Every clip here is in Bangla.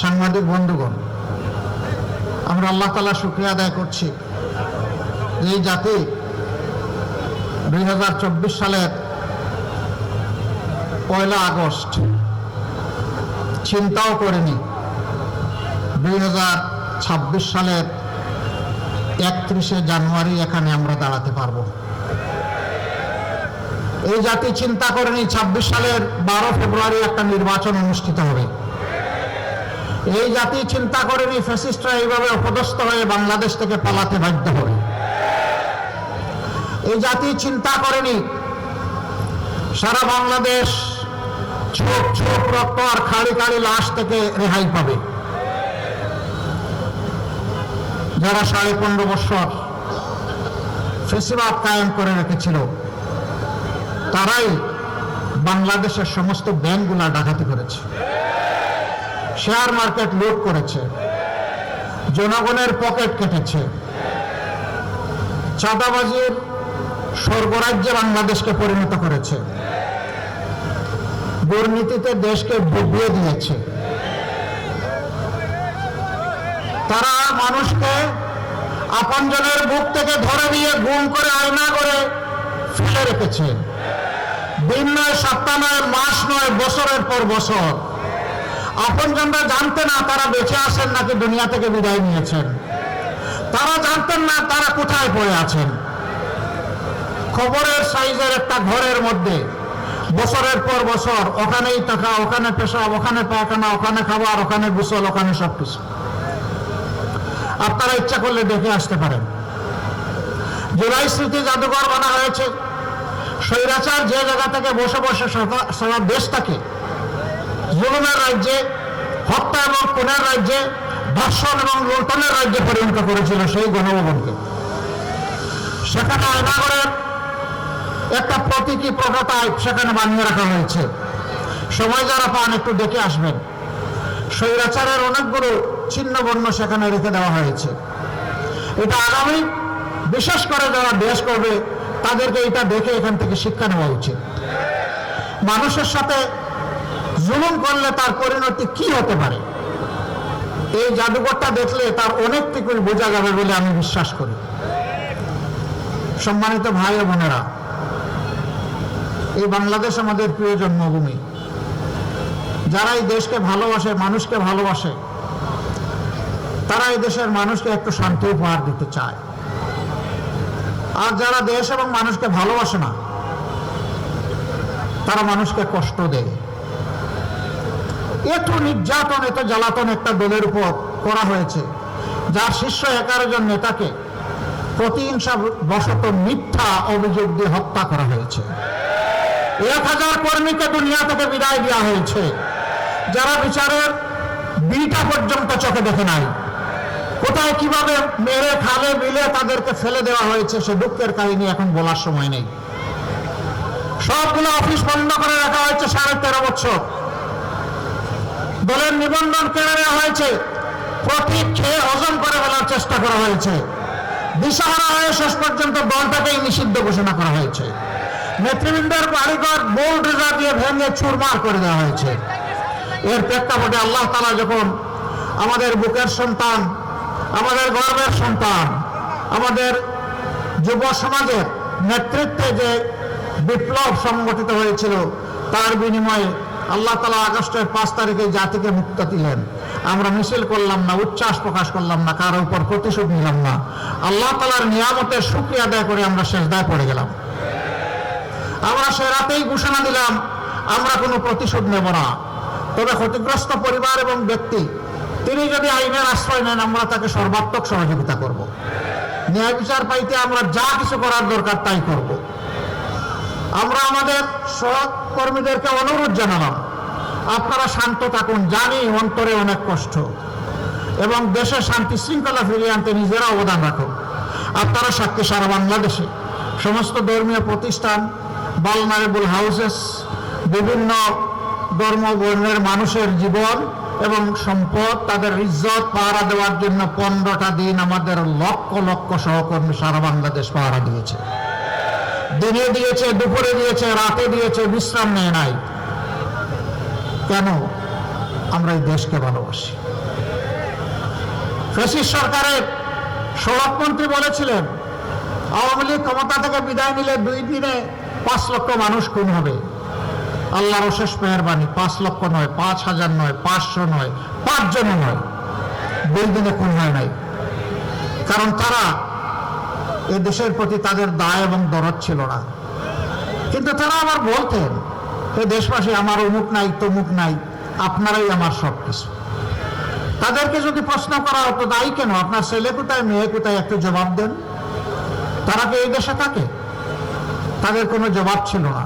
সাংবাদিক বন্ধুগণ, আমরা আল্লাহ তাআলা শুকরিয়া আদায় করছি যে এই জাতি 2024 সালের 1 আগস্ট চিন্তাও করেনি 2026 সালের 31 জানুয়ারি এখানে আমরা দাঁড়াতে পারবো। এই জাতি চিন্তা করেনি 26 সালের 12 ফেব্রুয়ারি একটা নির্বাচন অনুষ্ঠিত হবে। এই জাতি চিন্তা করেনি ফ্যাসিস্টরা এইভাবে অপদস্থ হয়ে বাংলাদেশ থেকে পালাতে বাধ্য হবে। এই জাতি চিন্তা করেনি সারা বাংলাদেশ ছোপ ছোপ রক্ত আর খাড়ি খাড়ি লাশ থেকে রেহাই পাবে। যারা 15.5 বছর ফ্যাসিবাদ কায়েম করে রেখেছিল, তারাই বাংলাদেশের সমস্ত ব্যাংকগুলা ডাকাতি করেছে, শেয়ার মার্কেট লুট করেছে, জনগণের পকেট কেটেছে, চাঁদাবাজির স্বর্গরাজ্যে বাংলাদেশকে পরিণত করেছে, দুর্নীতিতে দেশকে ডুবিয়ে দিয়েছে। তারা মানুষকে আপনজনের বুক থেকে ধরে দিয়ে গুম করে আয়না করে ফেলে রেখেছে। দিন নয়, সপ্তাহ নয়, মাস নয়, বছরের পর বছর। আপনজনরা জানতেন না তারা বেঁচে আছেন নাকি দুনিয়া থেকে বিদায় নিয়েছেন। তারা জানতেন না তারা কোথায় পড়ে আছেন। খবরের সাইজের একটা ঘরের মধ্যে বছরের পর বছর ওখানেই টাকা, ওখানে পেশাব, ওখানে পায়খানা, ওখানে খাবার, ওখানে গোসল, ওখানে সবকিছু। আপনারা ইচ্ছা করলে দেখে আসতে পারেন। জুলাই স্মৃতি জাদুঘর বানা হয়েছে। স্বৈরাচার যে জায়গা থেকে বসে বসে সারা দেশটাকে জুলুমের রাজ্যে, হত্যা এবং খুনের রাজ্যে, ধর্ষণ এবং লুণ্ঠনের রাজ্যে পরিণত করেছিল সেই গণভবনকে, সেখানে আয়নাগরের একটা প্রতীকী প্রোটোটাইপ সেখানে বানিয়ে রাখা হয়েছে। সময় যারা পান একটু দেখে আসবেন। স্বৈরাচারের অনেকগুলো ছিন্নবর্ণ সেখানে রেখে দেওয়া হয়েছে। এটা আগামী বিশেষ করে যারা দেশ করবে তাদেরকে এটা দেখে এখান থেকে শিক্ষা নেওয়া উচিত। মানুষের সাথে জুলুম করলে তার পরিণতি কি হতে পারে, এই জাদুঘরটা দেখলে তার অনেকটুকু বোঝা যাবে বলে আমি বিশ্বাস করি। সম্মানিত ভাই ও বোনেরা, এই বাংলাদেশ আমাদের প্রিয় জন্মভূমি। যারা এই দেশকে ভালোবাসে, মানুষকে ভালোবাসে, তারা এই দেশের মানুষকে একটু শান্তি উপহার দিতে চায়। আর যারা দেশ এবং মানুষকে ভালোবাসে না, তারা মানুষকে কষ্ট দেয়। এত নির্যাতন, এত জ্বালাতন একটা দলের উপর করা হয়েছে, যার শীর্ষ 11 জন নেতাকে প্রতিহিংসা বশত মিথ্যা অভিযোগ দিয়ে হত্যা করা হয়েছে। 1000 কর্মীকে দুনিয়া থেকে বিদায় দেওয়া হয়েছে, যারা বিচারের বিটা পর্যন্ত চোখে দেখে নাই। কোথায় কিভাবে মেরে খালে মিলে তাদেরকে ফেলে দেওয়া হয়েছে সে দুঃখের কাহিনী এখন বলার সময় নেই। সবগুলো অফিস বন্ধ করে রাখা হয়েছে 13.5 বছর। দলের নিবন্ধন কেড়ে নেওয়া হয়েছে, প্রতীক খেয়ে হজম করে ফেলার চেষ্টা করা হয়েছে। দিশাহারা হয়ে শেষ পর্যন্ত দলটাকেই নিষিদ্ধ ঘোষণা করা হয়েছে। নেতৃবৃন্দের বাড়িঘর বোল্ডোজার দিয়ে ভেঙে চুরমার করে দেওয়া হয়েছে। এর প্রেক্ষাপটে আল্লাহ তাআলা যখন আমাদের বুকের সন্তান, আমাদের গর্বের সন্তান, আমাদের যুব সমাজের নেতৃত্বে যে বিপ্লব সংগঠিত হয়েছিল, তার বিনিময়ে আল্লাহ তাআলা আগস্টের 5 তারিখে জাতিকে মুক্তি দিলেন। আমরা মিছিল করলাম না, উচ্ছ্বাস প্রকাশ করলাম না, কারোর উপর প্রতিশোধ নিলাম না। আল্লাহ তাআলার নিয়ামতের শুকরিয়া আদায় করে আমরা সেজদায় পড়ে গেলাম। আমরা সে রাতেই ঘোষণা দিলাম আমরা কোনো প্রতিশোধ নেব না। তবে ক্ষতিগ্রস্ত পরিবার এবং ব্যক্তি তিনি যদি আইনের আশ্রয় নেন, আমরা তাকে সর্বাত্মক সহযোগিতা করব। ন্যায় বিচার পাইতে আমরা যা কিছু করার দরকার তাই করব। আমরা আমাদের সহকর্মীদেরকে অনুরোধ জানালাম, আপনারা শান্ত থাকুন। জানি অন্তরে অনেক কষ্ট, এবং দেশের শান্তি শৃঙ্খলা ফিরিয়ে আনতে নিজেরা অবদান রাখুন। আপনারা সাক্ষী, সারা বাংলাদেশে সমস্ত ধর্মীয় প্রতিষ্ঠান, ভালনারেবল হাউসেস, বিভিন্ন ধর্ম বর্ণের মানুষের জীবন এবং সম্পদ, তাদের ইজ্জত পাহারা দেওয়ার জন্য 15টা দিন আমাদের লক্ষ লক্ষ সহকর্মী সারা বাংলাদেশ পাহারা দিয়েছে। দিনে দিয়েছে, দুপুরে দিয়েছে, রাতে দিয়েছে, বিশ্রাম নেয় নাই। কেন? আমরা এই দেশকে ভালোবাসি। ফ্যাসিস্ট সরকারের সড়কমন্ত্রী বলেছিলেন আওয়ামী লীগ ক্ষমতা থেকে বিদায় নিলে 2 দিনে 5 লক্ষ মানুষ খুন হবে। আল্লাহর অশেষ মেহেরবানি, 5 লক্ষ নয়, 5,000 নয়, 500 নয়, 5 জনও নয়, 2 দিনে খুন হয় নাই। কারণ তারা এ দেশের প্রতি তাদের দায় এবং দরদ ছিল না। কিন্তু তারা আবার বলতেন, এ দেশবাসী, আমার অমুক নাই তমুক নাই, আপনারাই আমার সব কিছু। তাদেরকে যদি প্রশ্ন করা হতো দায়ী কেন, আপনার ছেলে কোথায় মেয়ে কোথায়, একটু জবাব দেন। তারা কি এই দেশে থাকে? তাদের কোনো জবাব ছিল না।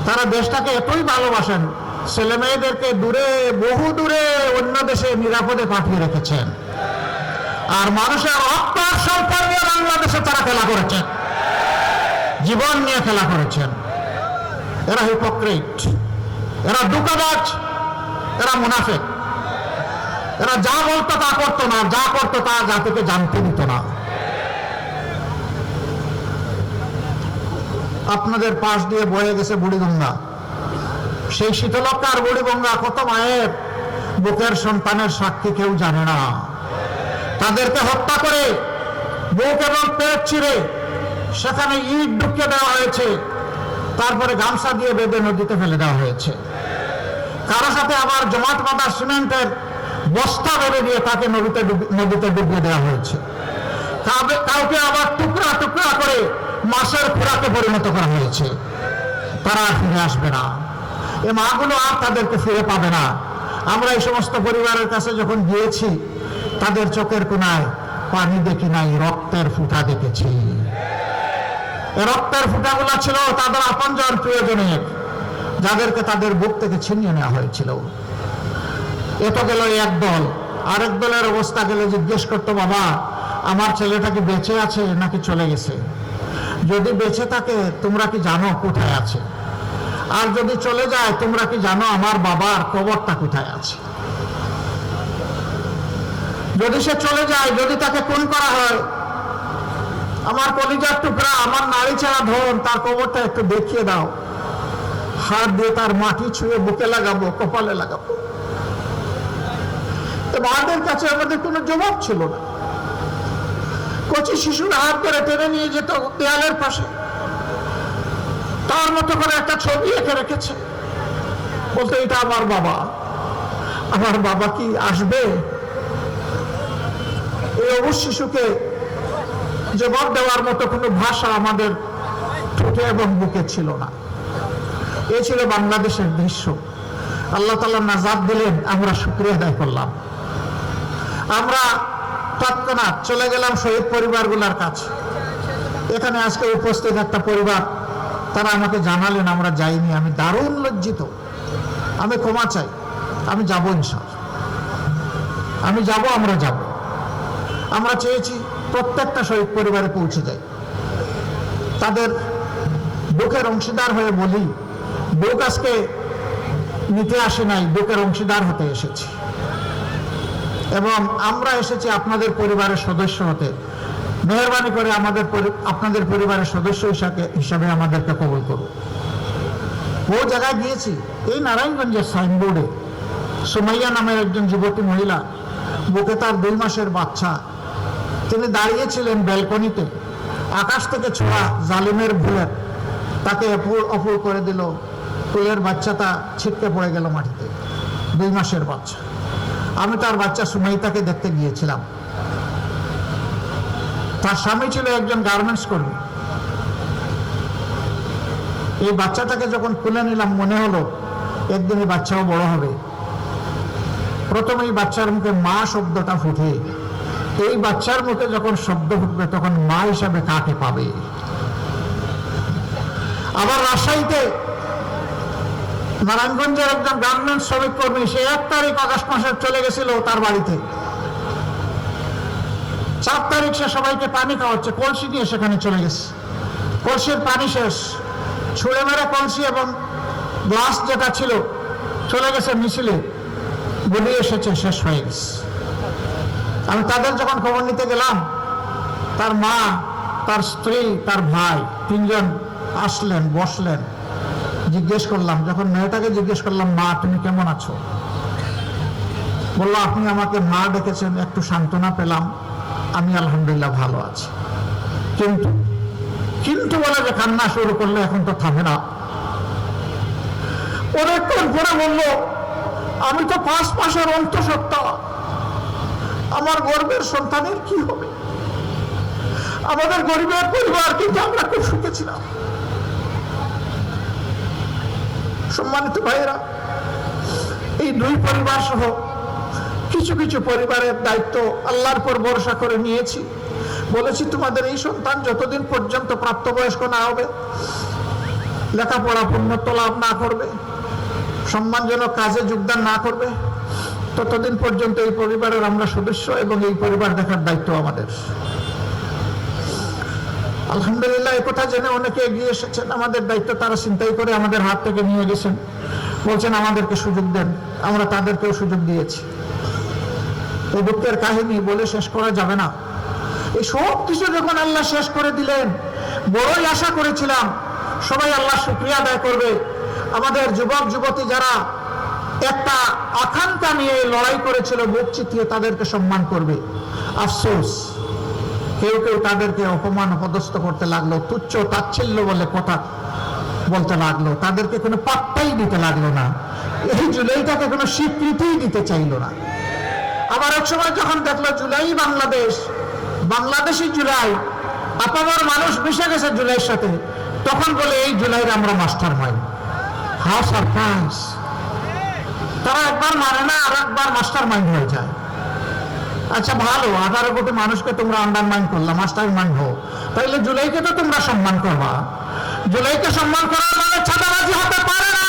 তারা দেশটাকে এতই ভালোবাসেন, ছেলে মেয়েদেরকে দূরে, বহু দূরে অন্য দেশে নিরাপদে পাঠিয়ে রেখেছেন। আর মানুষের রক্ত সম্পদ নিয়ে বাংলাদেশে তারা খেলা করেছেন, জীবন নিয়ে খেলা করেছেন। এরা হিপোক্রেট, এরা ধোঁকাবাজ, এরা মুনাফিক। এরা যা বলতো তা করতো না, যা করতো তা জাতিকে জানতে দিত না। আপনাদের পাশ দিয়ে বয়ে গেছে বুড়িগঙ্গা। সেই শীতলক্ষা আর বুড়িগঙ্গা কত মায়ের বুকের সন্তানের সাক্ষী কেউ জানে না। তাদেরকে হত্যা করে বুক এবং পেট ছিঁড়ে সেখানে ইট ঢুকিয়ে দেওয়া হয়েছে, তারপরে গামছা দিয়ে বেঁধে নদীতে ফেলে দেওয়া হয়েছে। কারো সাথে আবার জমাট বাঁধা সিমেন্টের বস্তা বেঁধে দিয়ে তাকে নদীতে ডুবিয়ে দেওয়া হয়েছে। কাউকে আবার টুকরা টুকরা করে মাছের খোরাকে পরিণত করা হয়েছে। তারা আর ফিরে আসবে না, এ মাগুলো আর তাদেরকে ফিরে পাবে না। আমরা এই সমস্ত পরিবারের কাছে যখন গিয়েছি, তাদের চোখের কোনায় পানি দেখি নাই, রক্তের ফুটা দেখেছি। রক্তের ফুটাগুলো ছিল তাদের আপনজন প্রিয়জনের, যাদেরকে তাদের বুক থেকে ছিনিয়ে নেওয়া হয়েছিল। এত গেল এক দল। আরেক দলের অবস্থা গেলে জিজ্ঞেস করতো, বাবা আমার ছেলেটা কি বেঁচে আছে নাকি চলে গেছে? যদি বেঁচে থাকে তোমরা কি জানো কোথায় আছে? আর যদি চলে যায় তোমরা কি জানো আমার বাবার কবরটা কোথায় আছে? যদি সে চলে যায়, যদি তাকে খুন করা হয়, আমার কলিজার টুকরা, আমার নারী ছাড়া ধন, তার কবরটা একটু দেখিয়ে দাও। হাত দিয়ে তার মাটি ছুঁয়ে বুকে লাগাবো, কপালে লাগাবো। মাদের কাছে আমাদের কোনো জবাব ছিল না। কচি শিশুর হাত ধরে টেনে নিয়ে যেত দেয়ালের পাশে, তার মতো করে একটা ছবি এঁকে রেখেছে, বলতে এটা আমার বাবা। আমার বাবা কি আসবে? এই অবুঝ শিশুকে জবাব দেওয়ার মতো কোনো ভাষা আমাদের ঠোঁটে এবং বুকে ছিল না। এই ছিল বাংলাদেশের দৃশ্য। আল্লাহ তাআলা নাজাত দিলেন, আমরা শুকরিয়া আদায় করলাম। আমরা তৎক্ষণাৎ চলে গেলাম শহীদ পরিবারগুলোর কাছে। এখানে আজকে উপস্থিত একটা পরিবার, তারা আমাকে জানালেন আমরা যাইনি। আমি দারুণ লজ্জিত, আমি ক্ষমা চাই। আমি যাবো ইনশাআল্লাহ, আমি যাব, আমরা যাব। আমরা চেয়েছি প্রত্যেকটা শহীদ পরিবারে পৌঁছে যাই, তাদের দুঃখের অংশীদার হয়ে বলি, দুঃখ আজকে নিতে আসি নাই, দুঃখের অংশীদার হতে এসেছি। এবং আমরা এসেছি আপনাদের পরিবারের সদস্য হতে। মেহেরবানি করে আপনাদের পরিবারের সদস্য হিসাবে আমাদেরকে কবুল করুন। বহু জায়গায় গিয়েছি, এই নারায়ণগঞ্জের সাইনবোর্ডে সুমাইয়া নামের একজন যুবতী মহিলা, বুকে তার 2 মাসের বাচ্চা, তিনি দাঁড়িয়েছিলেন ব্যালকনিতে। আকাশ থেকে ছোড়া জালিমের ভুলের তাকে অপুর করে দিল। ফুলের বাচ্চাটা ছিটকে পড়ে গেল মাটিতে, 2 মাসের বাচ্চা। আমি তার বাচ্চা সুমাইতাকে দেখতে গিয়েছিলাম। তার স্বামী ছিল একজন গার্মেন্টস কর্মী। এই বাচ্চাটাকে যখন খুলে নিলাম, মনে হলো একদিন এই বাচ্চাও বড় হবে। প্রথমে এই বাচ্চার মুখে মা শব্দটা ফুটে, এই বাচ্চার মুখে যখন শব্দ ফুটবে তখন মা হিসাবে কাকে পাবে? আবার রাজশাহীতে নারায়ণগঞ্জের একজন গার্মেন্টস শ্রমিক কর্মী, সে 1 তারিখ আগস্ট মাসে চলে গেছিল তার বাড়িতে। 4 তারিখ সে সবাইকে পানি খাওয়াচ্ছে, কলসি দিয়ে সেখানে চলে গেছে। কলসির পানি শেষ, ছুঁড়ে মেরে কলসি এবং গ্লাস যেটা ছিল চলে গেছে মিছিলে, গুলি এসেছে, শেষ হয়ে গেছে। আমি তাদের যখন খবর নিতে গেলাম, তার মা, তার স্ত্রী, তার ভাই 3 জন আসলেন, বসলেন। জিজ্ঞেস করলাম, যখন মেয়েটাকে জিজ্ঞেস করলাম, মা তুমি কেমন আছো? বললো আপনি আমাকে মা ডেকেছেন, একটু সান্ত্বনা পেলাম, আমি আলহামদুলিল্লাহ ভালো আছি। কিন্তু কিন্তু বলে যে কান্না শুরু করলে এখন তো থামে না। অনেকক্ষণ পরে বললো আমি তো 5 মাসের অন্তঃসত্ত্বা, আমার গর্ভের সন্তানের কি হবে? আমাদের গরিবের পরিবার, কিন্তু আমরা খুব সুখে ছিলাম। সম্মানিত ভাইয়েরা, এই 2 পরিবার সহ কিছু কিছু পরিবারের দায়িত্ব আল্লাহর পর ভরসা করে নিয়েছি। বলেছি তোমাদের এই সন্তান যতদিন পর্যন্ত প্রাপ্তবয়স্ক না হবে, লেখাপড়া পূর্ণত্ব লাভ না করবে, সম্মানজনক কাজে যোগদান না করবে, ততদিন পর্যন্ত এই পরিবারের আমরা সদস্য এবং এই পরিবার দেখার দায়িত্ব আমাদের। আলহামদুলিল্লাহ, এই কথা জেনে অনেকে এগিয়ে এসেছেন। আমাদের দায়িত্ব তারা চিন্তাই করে আমাদের হাত থেকে নিয়ে গেছেন, বলছেন আমাদেরকে সুযোগ দেন। আমরা তাদেরকেও সুযোগ দিয়েছি। এই দুঃখের কাহিনী বলে শেষ করা যাবে না। এই সব কিছু যখন আল্লাহ শেষ করে দিলেন, বড়ই আশা করেছিলাম সবাই আল্লাহ শুকরিয়া আদায় করবে। আমাদের যুবক যুবতী যারা একটা আকাঙ্ক্ষা নিয়ে লড়াই করেছিল, বুক চিতিয়ে তাদেরকে সম্মান করবে। আফসোস, কেউ কেউ তাদেরকে অপমান অপদস্থ করতে লাগলো, তুচ্ছ তাচ্ছিল্য বলে কথা বলতে লাগলো, তাদেরকে কোনো পাত্তাই দিতে লাগলো না। এই জুলাইটাকে কোনো স্বীকৃতিই দিতে চাইলো না। আবার এক সময় যখন দেখলো জুলাই বাংলাদেশ, বাংলাদেশি জুলাই, আপামর মানুষ মিশে গেছে জুলাইয়ের সাথে, তখন বলে এই জুলাইয়ের আমরা মাস্টার মাইন্ড। How surprise! তারা একবার মানে না, আর একবার মাস্টার মাইন্ড হয়ে যায়। আচ্ছা ভালো, 18 কোটি মানুষকে তোমরা আন্ডারমাইন্ড করলা, মাস্টার মাইন্ড হো, তাইলে জুলাইকে তো তোমরা সম্মান করবা। জুলাইকে সম্মান করার মানে চাঁদাবাজি হতে পারে না।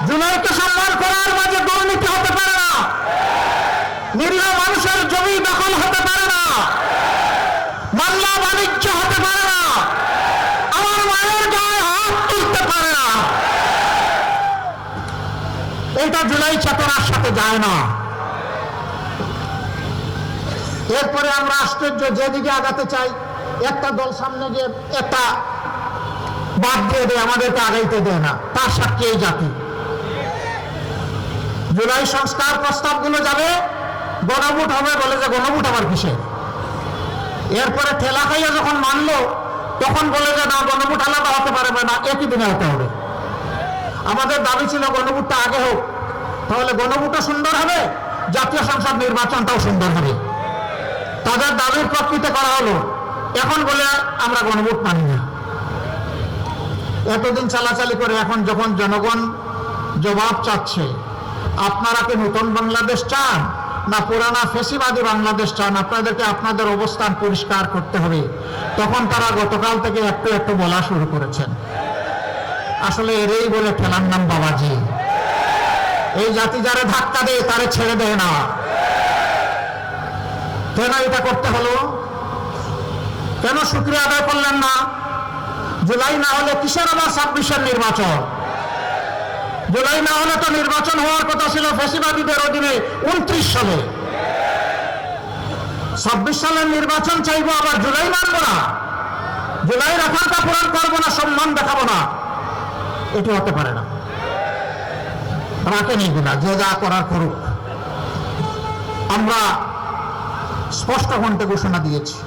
জুলাইকে সম্মান করার মাঝে দুর্নীতি হতে পারে না। নিরীহ মানুষের জমি দখল হতে পারে না। মামলা বাণিজ্য হতে পারে না। আমার মায়ের গায়ে হাত তুলতে পারে না। এটা জুলাই চেতনার সাথে যায় না। এরপরে আমরা আশ্চর্য, যেদিকে আগাতে চাই একটা দল সামনে গিয়ে একটা বাদ দিয়ে দেয়, আমাদেরকে আগাইতে দেয় না। তার সাক্ষী এই জাতি। জুলাই সংস্কার প্রস্তাবগুলো যাবে, গণভোট হবে, বলে যে গণভোট আবার কিসে? এরপরে ঠেলা খাইয়া যখন মানলো, তখন বলে যে না, গণভোট আলাদা হতে পারবে না, একই দিনে হতে হবে। আমাদের দাবি ছিল গণভোটটা আগে হোক, তাহলে গণভোটও সুন্দর হবে, জাতীয় সংসদ নির্বাচনটাও সুন্দর হবে। তাদের দাবির প্রেক্ষিতে করা হলো। এখন বলে আমরা গণভোট মানি না। এতদিন চালাচালি করে এখন যখন জনগণ জবাব চাচ্ছে, আপনারা কি নতুন বাংলাদেশ চান না পুরানা ফেসিবাদী বাংলাদেশ চান, আপনাদেরকে আপনাদের অবস্থান পরিষ্কার করতে হবে, তখন তারা গতকাল থেকে একটু একটু বলা শুরু করেছেন। আসলে এরই বলে ঠেলার নাম বাবাজি। এই জাতি যারা ধাক্কা দেয় তারে ছেড়ে দেয় না। কেন এটা করতে হলো? কেন শুকরিয়া আদায় করলেন না? জুলাই না হলে কিসের আবার 26-এর নির্বাচন? জুলাই না হলে তো নির্বাচন হওয়ার কথা ছিল ফ্যাসিবাদীদের অধীনে 29 সালে। 26 সালের নির্বাচন চাইবো, আবার জুলাই মানব না, জুলাইয়ের আকাঙ্ক্ষা পূরণ করবো না, সম্মান দেখাবো না। এটি হতে পারে না। রাখেন এগুলা, যে যা করার করুক। আমরা স্পষ্ট কণ্ঠে ঘোষণা দিয়েছি,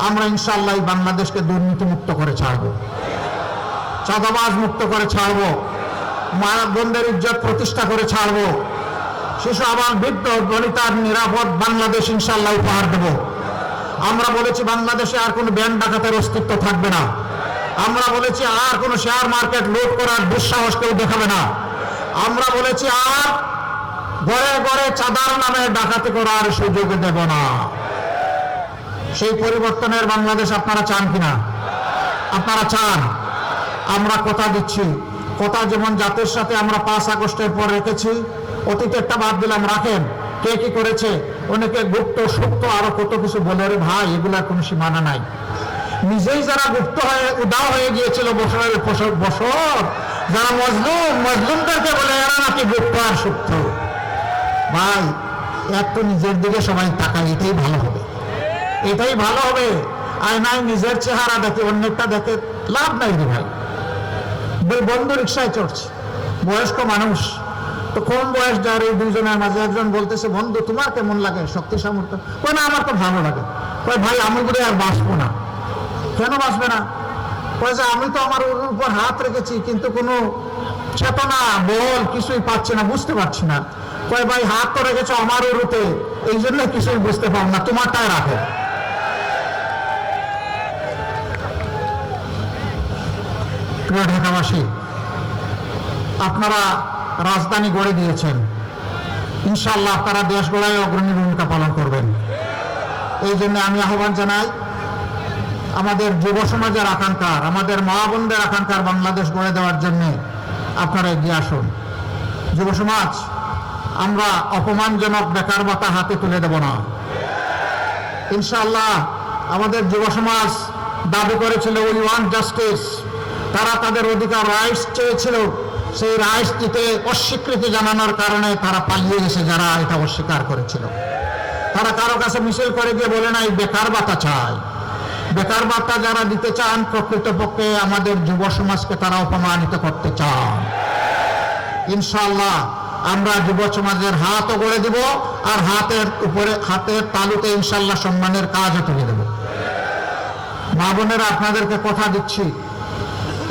আমরা ইনশাআল্লাহ বাংলাদেশকে দুর্নীতি মুক্ত করে ছাড়বো, চাঁদাবাজ মুক্ত করে ছাড়বো, মা বোনদের ইজ্জত প্রতিষ্ঠা করে ছাড়বো, শিশু আবার বৃদ্ধ বনিতার নিরাপদ বাংলাদেশ ইনশাআল্লাহ উপহার দেব। আমরা বলেছি বাংলাদেশে আর কোনো ব্যাংক ডাকাতের অস্তিত্ব থাকবে না। আমরা বলেছি আর কোনো শেয়ার মার্কেট লুট করার দুঃসাহস কেউ দেখাবে না। আমরা বলেছি আর ঘরে ঘরে চাঁদার নামে ডাকাতি করার সুযোগ দেব না। সেই পরিবর্তনের বাংলাদেশ আপনারা চান কিনা? আপনারা চান? আমরা কথা দিচ্ছি, কথা যেমন জাতির সাথে আমরা 5 আগস্টের পর রেখেছি, অতীতে একটা বাদ দিলাম, রাখেন কে কি করেছে, অনেকে গুপ্ত সুপ্ত আরো কত কিছু বলে। রে ভাই, এগুলার কোনো সীমানা নাই। নিজেই যারা গুপ্ত হয়ে উদাও হয়ে গিয়েছিল বছরের বছর, যারা মজলুমদেরকে বলে এরা নাকি গুপ্ত আর সুপ্ত। ভাই, একটু নিজের দিকে সবাই তাকায়, এটাই ভালো হবে, এটাই ভালো হবে। আয়নায় নিজের চেহারা দেখে অন্যটা দেখে লাভ নাই রে ভাই। বন্ধু রিক্সায় চড়ছে, বয়স্ক মানুষ, তো কম বয়স যার এই দুইজনের মাঝে একজন বলতেছে, বন্ধু তোমার কেমন লাগে শক্তি সামর্থ্য? কই না আমার তো ভালো লাগে। কই ভাই আমি বোধহয় আর বাঁচবো না। কেন বাঁচবে না? কই যে আমি তো আমার ওর উপর হাত রেখেছি কিন্তু কোনো চেতনা বল কিছুই পাচ্ছি না, বুঝতে পারছি না। কই ভাই হাত তো রেখেছো আমার উরুতে, এই জন্য কিছুই বুঝতে পারো না, তোমারটাই রাখো। প্রিয় ঢাকাবাসী, আপনারা রাজধানী গড়ে দিয়েছেন, ইনশাআল্লাহ আপনারা দেশ গড়ায় অগ্রণী ভূমিকা পালন করবেন। এই জন্য আমি আহ্বান জানাই আমাদের যুব সমাজের আকাঙ্ক্ষার, আমাদের মা বোনদের আকাঙ্ক্ষার বাংলাদেশ গড়ে দেওয়ার জন্য আপনারা এগিয়ে আসুন। যুব সমাজ, আমরা অপমানজনক বেকার ভাতা হাতে তুলে দেব না। ইনশাআল্লাহ আমাদের যুব সমাজ দাবি করেছিল উই ওয়ান্ট জাস্টিস, তারা তাদের অধিকার রাইটস চেয়েছিল, সেই রাইটস দিতে অস্বীকৃতি জানানোর কারণে তারা পালিয়ে গেছে। যারা এটা অস্বীকার করেছিল তারা কারো কাছে মিছিল করে গিয়ে বলে নাই বেকার ভাতা চাই। বেকার ভাতা যারা দিতে চান প্রকৃতপক্ষে আমাদের যুব সমাজকে তারা অপমানিত করতে চান। ইনশাআল্লাহ আমরা যুব সমাজের হাতও গড়ে দিব, আর হাতের উপরে হাতের তালুতে ইনশাআল্লাহ সম্মানের কাজও তুলে দেব। মা বোনেরা, আপনাদেরকে কথা দিচ্ছি,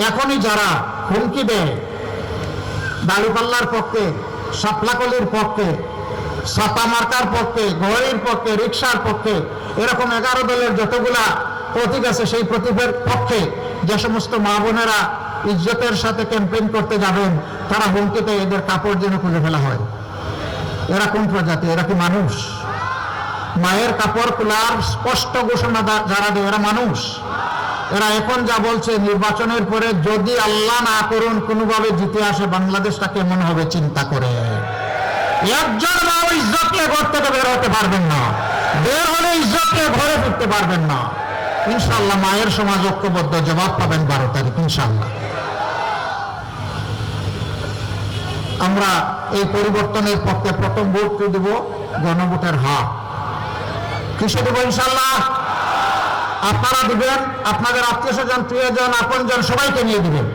এখনই যারা হুমকি দেয় দাড়িপাল্লার পক্ষে, সাপলাকলির পক্ষে, ছাতা মার্কার পক্ষে, ঘড়ির পক্ষে, রিক্সার পক্ষে, এরকম 11 দলের যতগুলা প্রতীক আছে সেই প্রতীকের পক্ষে যে সমস্ত মা বোনেরা ইজ্জতের সাথে ক্যাম্পেইন করতে যাবেন, তারা হুমকিতে এদের কাপড় যেন খুলে ফেলা হয়। এরা কোন প্রজাতি? এরা কি মানুষ? মায়ের কাপড় খোলার স্পষ্ট ঘোষণা যারা দেয় এরা মানুষ? এরা এখন যা বলছে নির্বাচনের পরে যদি আল্লাহ না করুন কোনোভাবে জিতে আসে বাংলাদেশটা কেমন হবে চিন্তা করে। একজন মা ইজ্জত নিয়ে ঘর থেকে বের হতে পারবেন না, বের হলে ইজ্জত নিয়ে ঘরে ফিরতে পারবেন না। ইনশাআল্লাহ মায়ের সমাজ ঐক্যবদ্ধ জবাব পাবেন 12 তারিখ ইনশাআল্লাহ। আমরা এই পরিবর্তনের পক্ষে প্রথম ভোট দেব গণভোটের হাত। কিসে দেব? ইনশাআল্লাহ আপনারা দিবেন, আপনাদের আত্মীয় স্বজন, প্রিয়জন, আপনজন সবাইকে নিয়ে দিবেন,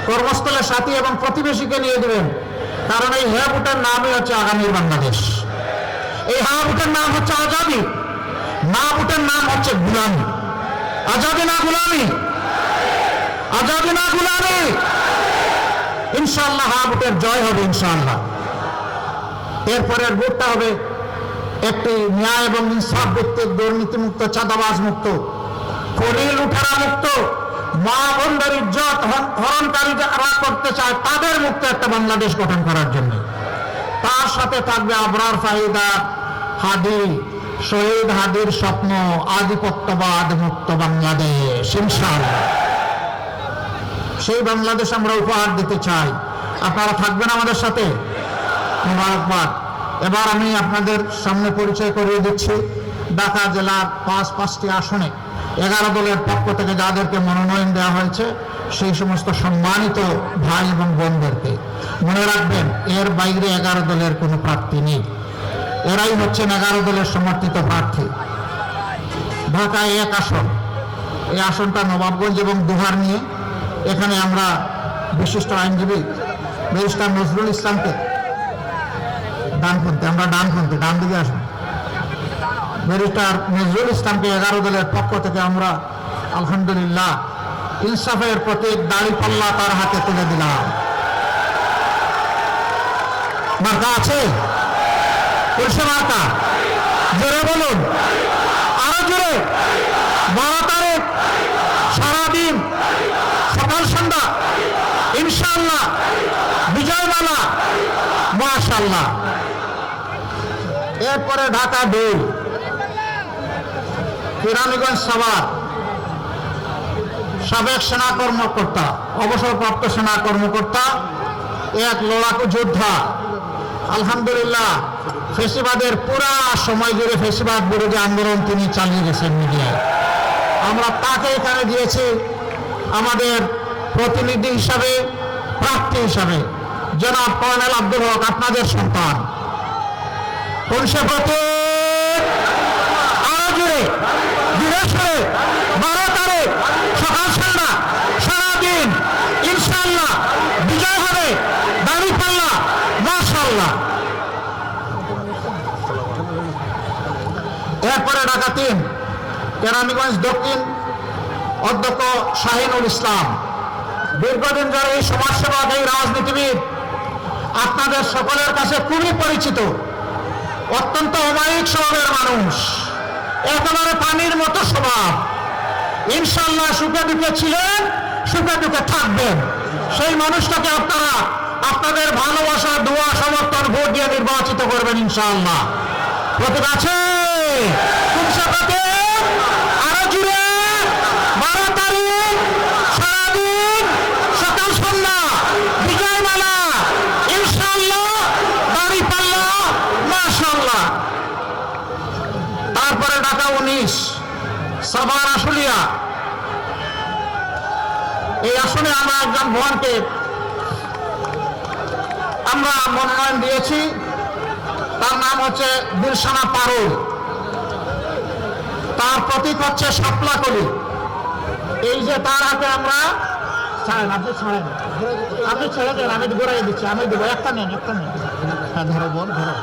কর্মস্থলের সাথী এবং প্রতিবেশীকে নিয়ে দিবেন। কারণ এই হ্যাঁ ভোটের নামই হচ্ছে আগামীর বাংলাদেশ। এই হ্যাঁ ভোটের নাম হচ্ছে আজাদি, না ভোটের নাম হচ্ছে গুলামি। আজাদি না গুলামি, আজাদি না গুলামি। ইনশাআল্লাহ হ্যাঁ ভোটের জয় হবে ইনশাআল্লাহ। এরপরের ভোটটা হবে একটি ন্যায় এবং ইনসাফ ভিত্তিক, দুর্নীতিমুক্ত, চাঁদাবাজ মুক্ত, খনি লুটেরা মুক্ত, মা বোনদের ইজ্জত হরণকারী যারা করতে চায় তাদের মুক্ত একটা বাংলাদেশ গঠন করার জন্য। তার সাথে থাকবে আবরার ফাহিদা হাদি, শহীদ হাদির স্বপ্ন, আধিপত্যবাদ মুক্ত বাংলাদেশ ইনশাআল্লাহ। সেই বাংলাদেশ আমরা উপহার দিতে চাই। আপনারা থাকবেন আমাদের সাথে? মুবারকবাদ। এবার আমি আপনাদের সামনে পরিচয় করিয়ে দিচ্ছি ঢাকা জেলার 5টি আসনে 11 দলের পক্ষ থেকে যাদেরকে মনোনয়ন দেওয়া হয়েছে সেই সমস্ত সম্মানিত ভাই এবং বোনদেরকে। মনে রাখবেন এর বাইরে 11 দলের কোনো প্রার্থী নেই, এরাই হচ্ছেন 11 দলের সমর্থিত প্রার্থী। ঢাকায় 1 আসন, এই আসনটা নবাবগঞ্জ এবং দোহার নিয়ে। এখানে আমরা বিশিষ্ট আইনজীবী ব্যারিস্টার নজরুল ইসলামকে, ডানপন্থী, আমরা ডানপন্থী, ডান দিকে আসুন, ব্যারিস্টার নজরুল ইসলামকে 11 দলের পক্ষ থেকে আমরা আলহামদুলিল্লাহ ইনসাফের প্রতীক দাড়িপাল্লা তার হাতে তুলে দিলাম। মার্কা আছে? পুরুষে মার্কা, জোরে বলুন, আরো জোরে। 12 তারিখ সারাদিন সকাল সন্ধ্যা ইনশাআল্লাহ বিজয়মালা, মাশাআল্লাহ। এরপরে ঢাকা 2, কেরানীগঞ্জ সাভার, সাবেক সেনা কর্মকর্তা, অবসরপ্রাপ্ত সেনা কর্মকর্তা, এক লড়াকু যোদ্ধা, আলহামদুলিল্লাহ ফেসিবাদের পুরা সময় জুড়ে ফেসিবাদ বিরোধী আন্দোলন তিনি চালিয়ে গেছেন মিডিয়ায়। আমরা তাকে এখানে দিয়েছি আমাদের প্রতিনিধি হিসাবে, প্রার্থী হিসাবে। জনাব কর্নেল আব্দুল হক আপনাদের সন্তান। পুলিশের প্রতি আরো জুড়ে দিবসে 12 তারিখ সকাল সন্ধ্যা সারাদিন ইনশাআল্লাহ ইনশাআল্লাহ বিজয় হবে দাঁড়িপাল্লা মাশাআল্লাহ। এরপরে ঢাকা 3 কেরানীগঞ্জ দক্ষিণ অধ্যক্ষ শাহিনুল ইসলাম, দীর্ঘদিন ধরে এই সমাজসেবক, এই রাজনীতিবিদ, আপনাদের সকলের কাছে খুবই পরিচিত, অত্যন্ত অমায়িক স্বভাবের মানুষ, একেবারে পানির মতো স্বভাব। ইনশাআল্লাহ সুখে দুঃখে ছিলেন, সুখে দুঃখে থাকবেন। সেই মানুষটাকে আপনারা আপনাদের ভালোবাসা, দোয়া, সমর্থন, ভোট দিয়ে নির্বাচিত করবেন ইনশাআল্লাহ। প্রতীক আছে আরো জুড়ে 12 তারিখ সারাদিন সকাল সন্ধ্যা বিজয় মালা ইনশাআল্লাহ দাঁড়িপাল্লা মাশাআল্লাহ। তারপরে ঢাকা 19 সাভার আশুলিয়া, এই আসনে আমরা একজন ভুয়ানকে আমরা মনোনয়ন দিয়েছি, তার নাম হচ্ছে দিলশানা পারুল, তার প্রতীক হচ্ছে শাপলা কলি। এই যে তার হাতে আমরা আপনি ছেড়ে দেন, আমি ঘুরাই দিচ্ছি, আমি দেবো, একটা নেন, হ্যাঁ ধরো বোন ধরো।